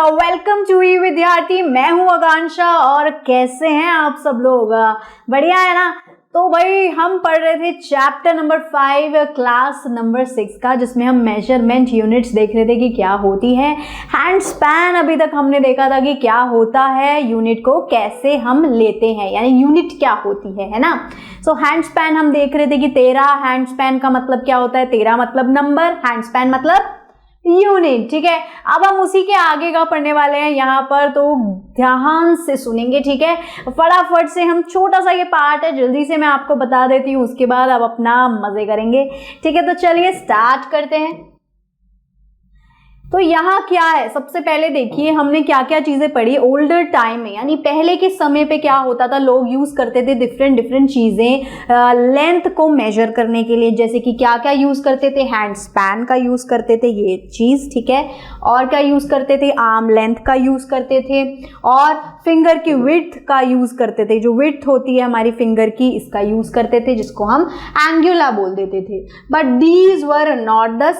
Welcome to you विद्यार्थी। मैं हूं आकांक्षा और कैसे हैं आप सब लोग? बढ़िया है ना? तो भाई हम पढ़ रहे थे चैप्टर नंबर 5 क्लास नंबर 6 का, जिसमें हम मेजरमेंट यूनिट्स देख रहे थे कि क्या होती है। हैंड स्पैन अभी तक हमने देखा था कि क्या होता है, यूनिट को कैसे हम लेते हैं, यानी यूनिट क्या होती है ना। सो हैंड स्पैन हम देख रहे थे कि 13 हैंड स्पैन का मतलब क्या होता है। 13 मतलब नंबर, हैंड स्पैन मतलब यूनिट। ठीक है, अब हम उसी के आगे का पढ़ने वाले हैं यहाँ पर, तो ध्यान से सुनेंगे। ठीक है, फटाफट से हम छोटा सा ये पार्ट है, जल्दी से मैं आपको बता देती हूँ, उसके बाद आप अपना मजे करेंगे। ठीक है, तो चलिए स्टार्ट करते हैं। तो यहाँ क्या है, सबसे पहले देखिए हमने क्या क्या चीजें पढ़ी। ओल्डर टाइम में, यानी पहले के समय पे क्या होता था, लोग यूज करते थे डिफरेंट चीजें लेंथ को मेजर करने के लिए। जैसे कि क्या क्या यूज करते थे, हैंड स्पैन का यूज करते थे, ये चीज। ठीक है, और क्या यूज करते थे, आर्म लेंथ का यूज करते थे, और फिंगर की विड्थ का यूज करते थे। जो विड्थ होती है हमारी फिंगर की, इसका यूज करते थे, जिसको हम एंगुला बोल देते थे। But these were not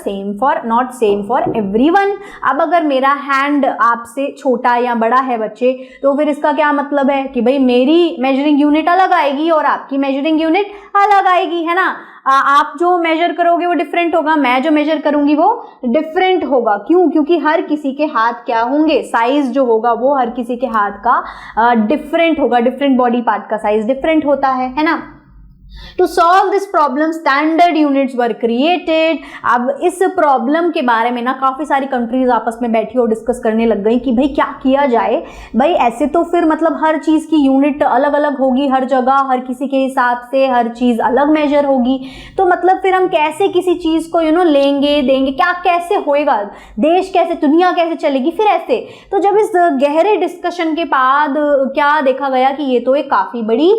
same for everyone. अब अगर मेरा हैंड आपसे छोटा या बड़ा है बच्चे, तो फिर इसका क्या मतलब है कि भाई मेरी मेजरिंग यूनिट अलग आएगी और आपकी मेजरिंग यूनिट अलग आएगी, है ना। आप जो मेजर करोगे वो डिफरेंट होगा, मैं जो मेजर करूंगी वो डिफरेंट होगा। क्यों? क्योंकि हर किसी के हाथ क्या होंगे, साइज जो होगा वो हर किसी के हाथ का डिफरेंट होगा। डिफरेंट बॉडी पार्ट का साइज डिफरेंट होता है ना। To solve this problem, standard units were created। अब इस प्रॉब्लम के बारे में ना काफी सारी कंट्रीज आपस में बैठी और डिस्कस करने लग गई कि भाई क्या किया जाए। भाई ऐसे तो फिर मतलब हर चीज की यूनिट अलग अलग होगी, हर जगह हर किसी के हिसाब से हर चीज अलग मेजर होगी। तो मतलब फिर हम कैसे किसी चीज को लेंगे देंगे, क्या कैसे होएगा, देश कैसे, दुनिया कैसे चलेगी फिर ऐसे। तो जब इस गहरे डिस्कशन के बाद क्या देखा गया कि ये तो एक काफी बड़ी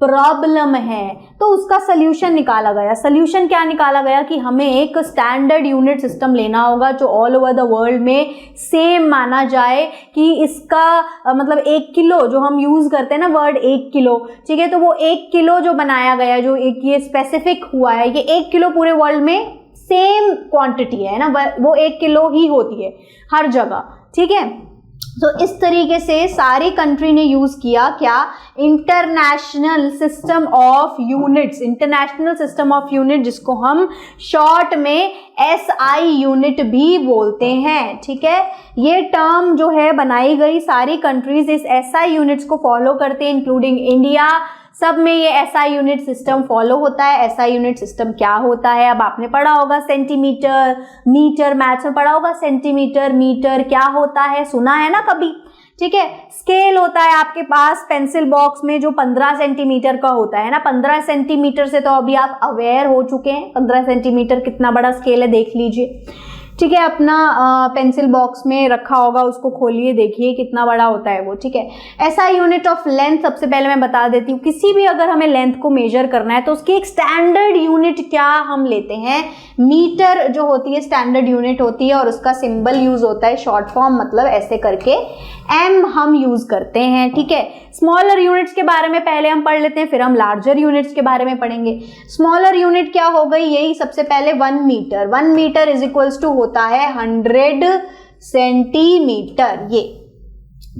प्रॉब्लम है, तो उसका सल्यूशन निकाला गया। सल्यूशन क्या निकाला गया कि हमें एक स्टैंडर्ड यूनिट सिस्टम लेना होगा जो ऑल ओवर द वर्ल्ड में सेम माना जाए। कि इसका मतलब 1 किलो जो हम यूज करते हैं ना वर्ड 1 किलो, ठीक है, तो वो 1 किलो जो बनाया गया, जो एक ये स्पेसिफिक हुआ है कि 1 किलो पूरे वर्ल्ड में सेम क्वांटिटी है ना, वो 1 किलो ही होती है हर जगह। ठीक है, तो इस तरीके से सारी कंट्री ने यूज किया क्या, international system of units. International system of unit, जिसको हम शॉर्ट में SI यूनिट भी बोलते हैं। ठीक है, ये टर्म जो है बनाई गई, सारी कंट्रीज इस SI यूनिट्स को फॉलो करते हैं, इंक्लूडिंग इंडिया। सब में ये SI यूनिट सिस्टम फॉलो होता है। SI यूनिट सिस्टम क्या होता है, अब आपने पढ़ा होगा सेंटीमीटर, मीटर, मैथ्स में पढ़ा होगा सेंटीमीटर, मीटर क्या होता है, सुना है ना कभी। ठीक है, स्केल होता है आपके पास पेंसिल बॉक्स में जो 15 सेंटीमीटर का होता है ना। 15 सेंटीमीटर से तो अभी आप अवेयर हो चुके हैं, 15 सेंटीमीटर कितना बड़ा स्केल है देख लीजिए। ठीक है, अपना पेंसिल बॉक्स में रखा होगा, उसको खोलिए, देखिए कितना बड़ा होता है वो। ठीक है, SI यूनिट ऑफ लेंथ, सबसे पहले मैं बता देती हूँ, किसी भी अगर हमें लेंथ को मेजर करना है तो उसकी एक स्टैंडर्ड यूनिट क्या हम लेते हैं, मीटर जो होती है स्टैंडर्ड यूनिट होती है, और उसका सिंबल यूज होता है शॉर्ट फॉर्म, मतलब ऐसे करके M हम यूज करते हैं। ठीक है, स्मॉलर यूनिट्स के बारे में पहले हम पढ़ लेते हैं, फिर हम लार्जर यूनिट्स के बारे में पढ़ेंगे। स्मॉलर यूनिट क्या हो गई, यही सबसे पहले 1 metre. 1 metre is equals to होता है 100 सेंटीमीटर। ये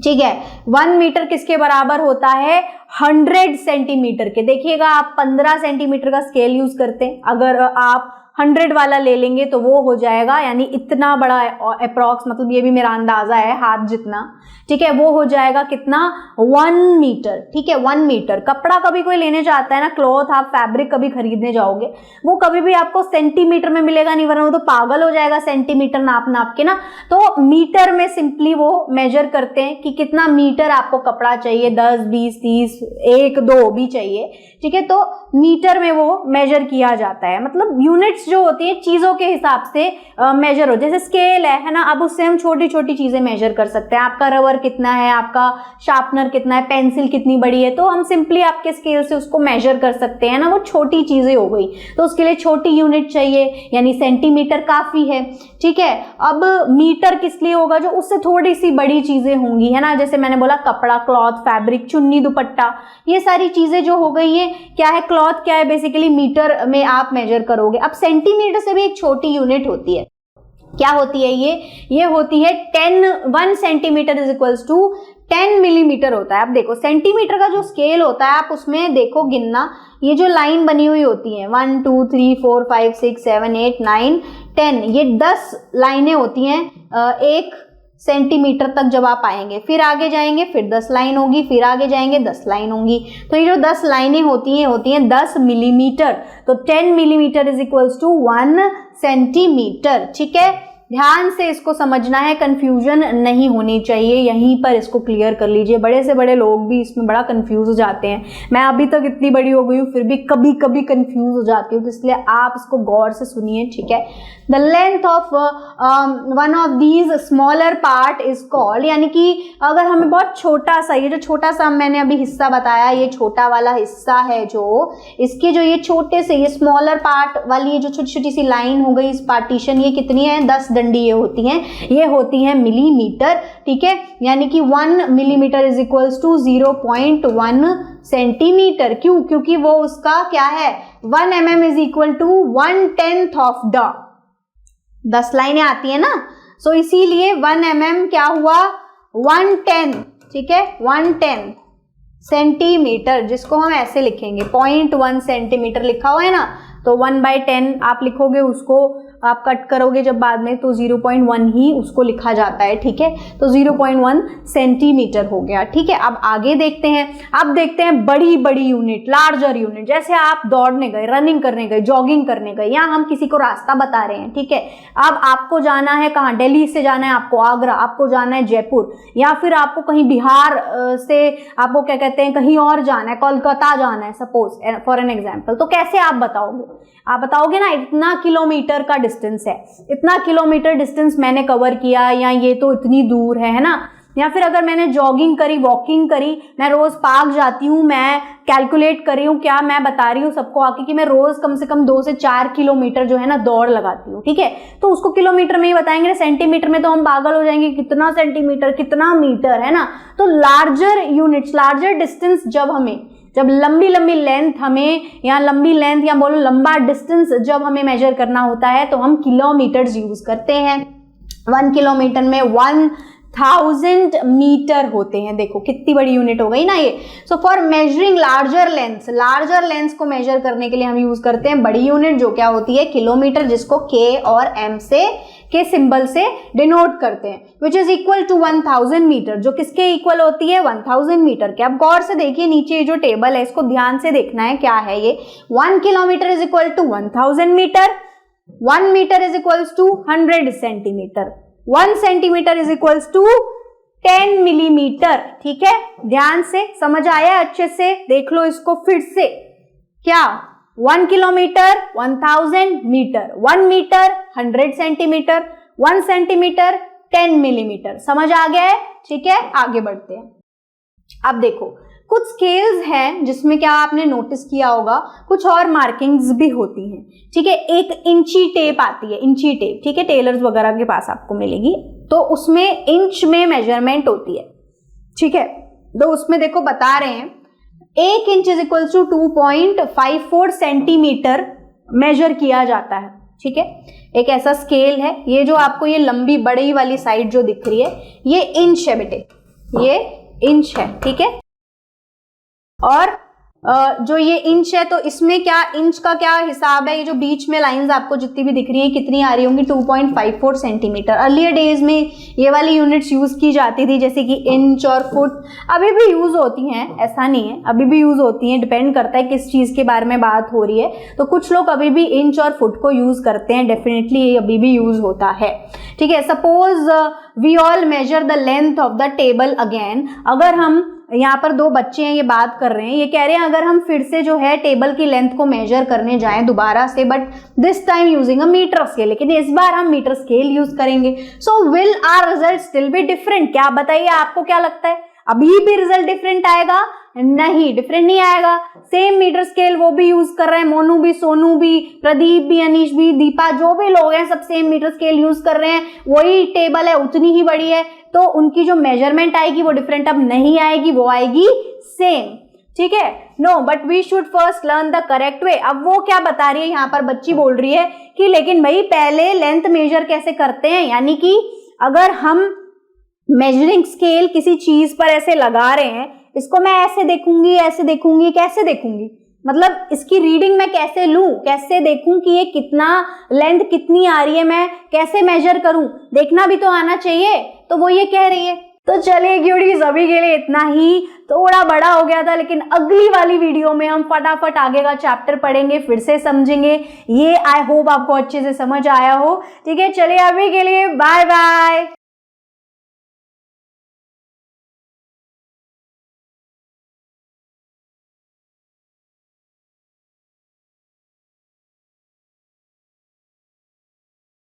ठीक है, 1 मीटर किसके बराबर होता है, 100 सेंटीमीटर के। देखिएगा आप 15 सेंटीमीटर का स्केल यूज करते हैं, अगर आप 100 वाला ले लेंगे तो वो हो जाएगा, यानी इतना बड़ा अप्रॉक्स, मतलब ये भी मेरा अंदाजा है, हाथ जितना। ठीक है, वो हो जाएगा कितना, 1 मीटर। ठीक है, 1 मीटर। कपड़ा कभी कोई लेने जाता है ना, क्लॉथ, आप फैब्रिक कभी खरीदने जाओगे, वो कभी भी आपको सेंटीमीटर में मिलेगा नहीं, वरना वो तो पागल हो जाएगा सेंटीमीटर नाप नाप के ना। तो मीटर में सिंपली वो मेजर करते हैं कि कितना मीटर आपको कपड़ा चाहिए, 10, 20, 30, 1, 2 भी चाहिए। ठीक है, तो मीटर में वो मेजर किया जाता है। मतलब यूनिट्स जो होती है चीजों के हिसाब से मेजर हो, जैसे स्केल है ना, अब उससे हम छोटी छोटी चीजें मेजर कर सकते हैं। आपका रबर कितना है, आपका शार्पनर कितना है, पेंसिल कितनी बड़ी है, तो हम सिंपली आपके स्केल से उसको मेजर कर सकते हैं ना। वो छोटी चीजें हो गई, तो उसके लिए छोटी यूनिट चाहिए, यानी सेंटीमीटर काफी है। ठीक है, अब मीटर किस लिए होगा, जो उससे थोड़ी सी बड़ी चीजें होंगी, है ना। जैसे मैंने बोला कपड़ा, क्लॉथ, फैब्रिक, चुन्नी, दुपट्टा, ये सारी चीजें जो हो गई है, क्या है, क्लॉथ क्या है, बेसिकली मीटर में आप मेजर करोगे। अब सेंटीमीटर से भी एक छोटी यूनिट होती है, क्या होती है ये होती है 1 centimetre is equals to 10 millimetre होता है। अब देखो सेंटीमीटर का जो स्केल होता है आप उसमें देखो गिनना, ये जो लाइन बनी हुई होती है 1 2 3 4 5 6 7 8 9 10, ये 10 लाइनें होती हैं 1 सेंटीमीटर तक जब आप आएंगे, फिर आगे जाएंगे फिर 10 लाइन होगी, फिर आगे जाएंगे 10 लाइन होंगी। तो ये जो 10 लाइनें होती हैं 10 मिलीमीटर। तो 10 millimetre is equals to 1 centimetre. ठीक है, ध्यान से इसको समझना है, कंफ्यूजन नहीं होनी चाहिए, यहीं पर इसको क्लियर कर लीजिए। बड़े से बड़े लोग भी इसमें बड़ा कंफ्यूज हो जाते हैं। मैं अभी तक इतनी बड़ी हो गई हूँ फिर भी कभी कभी कंफ्यूज हो जाती हूँ, तो इसलिए आप इसको गौर से सुनिए। ठीक है, the length of one of these smaller part is called, यानी कि अगर हमें बहुत छोटा सा, ये जो छोटा सा मैंने अभी हिस्सा बताया, ये छोटा वाला हिस्सा है जो इसके जो ये छोटे से ये स्मॉलर पार्ट वाली जो छोटी छोटी सी लाइन हो गई इस पार्टीशन, ये कितनी है 10 डंडी ये होती हैं मिलीमीटर। ठीक है, यानी कि 1 millimetre is equals to 0.1 centimetre. क्यों? क्योंकि वो उसका क्या है 1 mm is equal to 1/10 of the 10 लाइनें आती है ना, सो इसीलिए 1 mm क्या हुआ 1/10। ठीक है, 1/10 सेंटीमीटर, जिसको हम ऐसे लिखेंगे 0.1 सेंटीमीटर लिखा हुआ है ना, तो 1/10 आप लिखोगे, उसको आप कट करोगे जब बाद में तो 0.1 ही उसको लिखा जाता है। ठीक है, तो 0.1 सेंटीमीटर हो गया। ठीक है, अब आगे देखते हैं। अब देखते हैं बड़ी बड़ी यूनिट, लार्जर यूनिट। जैसे आप दौड़ने गए, रनिंग करने गए, जॉगिंग करने गए, या हम किसी को रास्ता बता रहे हैं। ठीक है, अब आपको जाना है कहाँ, दिल्ली से जाना है आपको आगरा, आपको जाना है जयपुर, या फिर आपको कहीं बिहार से आपको क्या कहते हैं कहीं और जाना है, कोलकाता जाना है सपोज फॉर एन एग्जाम्पल, तो कैसे आप बताओगे? आप बताओगे ना इतना किलोमीटर का डिस्टेंस है, इतना किलोमीटर डिस्टेंस मैंने कवर किया, या ये तो इतनी दूर है ना। या फिर अगर मैंने जॉगिंग करी, वॉकिंग करी, मैं रोज पार्क जाती हूँ, मैं कैलकुलेट कर रही हूँ, क्या मैं बता रही हूँ सबको आके कि मैं रोज कम से कम 2 से 4 किलोमीटर जो है ना दौड़ लगाती हूँ। ठीक है, तो उसको किलोमीटर में ही बताएंगे, सेंटीमीटर में तो हम पागल हो जाएंगे, कितना सेंटीमीटर कितना मीटर है ना। तो लार्जर यूनिट्स, लार्जर डिस्टेंस जब लंबी लंबी लेंथ हमें, या लंबी लेंथ या बोलो लंबा डिस्टेंस जब हमें मेजर करना होता है तो हम किलोमीटर्स यूज करते हैं। 1 किलोमीटर में 1000 मीटर होते हैं। देखो कितनी बड़ी यूनिट हो गई ना ये। So for measuring larger lengths को मेजर करने के लिए हम यूज करते हैं बड़ी यूनिट, जो क्या होती है किलोमीटर, जिसको के और एम के सिंबल से डिनोट करते हैं, which is equal to 1000 metre, जो किसके इक्वल होती है 1000 मीटर के। अब गौर से देखिए नीचे जो टेबल है इसको ध्यान से देखना है, क्या है ये 1 kilometre is equal to 1000 metre, 1 metre is equal to 100 centimetre, 1 centimetre is equal to 10 millimetre. ठीक है, ध्यान से समझ आया, अच्छे से देख लो इसको फिर से। क्या 1 kilometre 1000 metre, 1 metre 100 centimetre, 1 centimetre 10 millimetre. समझ आ गया है? ठीक है, आगे बढ़ते हैं। अब देखो कुछ स्केल्स हैं जिसमें क्या आपने नोटिस किया होगा कुछ और मार्किंग्स भी होती हैं। ठीक है, एक इंची टेप आती है, इंची टेप। ठीक है, टेलर्स वगैरह के पास आपको मिलेगी, तो उसमें इंच में मेजरमेंट होती है। ठीक है, तो उसमें देखो बता रहे हैं 1 inch is equal to 2.54 centimetre measure किया जाता है। ठीक है, एक ऐसा स्केल है, ये जो आपको ये लंबी बड़ी वाली साइड जो दिख रही है ये इंच है बेटे, ये इंच है। ठीक है, और जो ये इंच है तो इसमें क्या इंच का क्या हिसाब है, ये जो बीच में लाइंस आपको जितनी भी दिख रही है कितनी आ रही होंगी 2.54 सेंटीमीटर। अर्लियर डेज में ये वाली यूनिट्स यूज की जाती थी, जैसे कि इंच और फुट, अभी भी यूज होती हैं, ऐसा नहीं है, अभी भी यूज होती हैं, डिपेंड करता है किस चीज के बारे में बात हो रही है। तो कुछ लोग अभी भी इंच और फुट को यूज करते हैं, डेफिनेटली ये अभी भी यूज होता है। ठीक है, suppose we all measure the length of the table again. अगर हम यहाँ पर 2 बच्चे हैं, ये बात कर रहे हैं, ये कह रहे हैं अगर हम फिर से जो है टेबल की लेंथ को मेजर करने जाएं दोबारा से, but this time using a metre scale, लेकिन इस बार हम मीटर स्केल यूज करेंगे, so will our result still be different? क्या बताइए, आपको क्या लगता है अभी भी रिजल्ट डिफरेंट आएगा? नहीं, डिफरेंट नहीं आएगा। सेम मीटर स्केल वो भी यूज कर रहे हैं, मोनू भी, सोनू भी, प्रदीप भी, अनीश भी, दीपा, जो भी लोग हैं सब सेम मीटर स्केल यूज कर रहे हैं, वही टेबल है, उतनी ही बड़ी है, तो उनकी जो मेजरमेंट आएगी वो डिफरेंट अब नहीं आएगी, वो आएगी सेम। ठीक है। No but we should first learn the correct way. अब वो क्या बता रही है यहाँ पर, बच्ची बोल रही है कि लेकिन भाई पहले लेंथ मेजर कैसे करते हैं, यानी कि अगर हम मेजरिंग स्केल किसी चीज पर ऐसे लगा रहे हैं, इसको मैं ऐसे देखूंगी, ऐसे देखूंगी, कैसे देखूंगी, मतलब इसकी रीडिंग मैं कैसे लूं, कैसे देखूं कि ये कितना लेंथ कितनी आ रही है, मैं कैसे मेजर करूं, देखना भी तो आना चाहिए। तो वो ये कह रही है। तो चलिए क्यूटीज, अभी के लिए इतना ही। थोड़ा बड़ा हो गया था, लेकिन अगली वाली वीडियो में हम फटाफट आगे का चैप्टर पढ़ेंगे, फिर से समझेंगे। ये आई होप आपको अच्छे से समझ आया हो। ठीक है, चलिए अभी के लिए बाय बाय।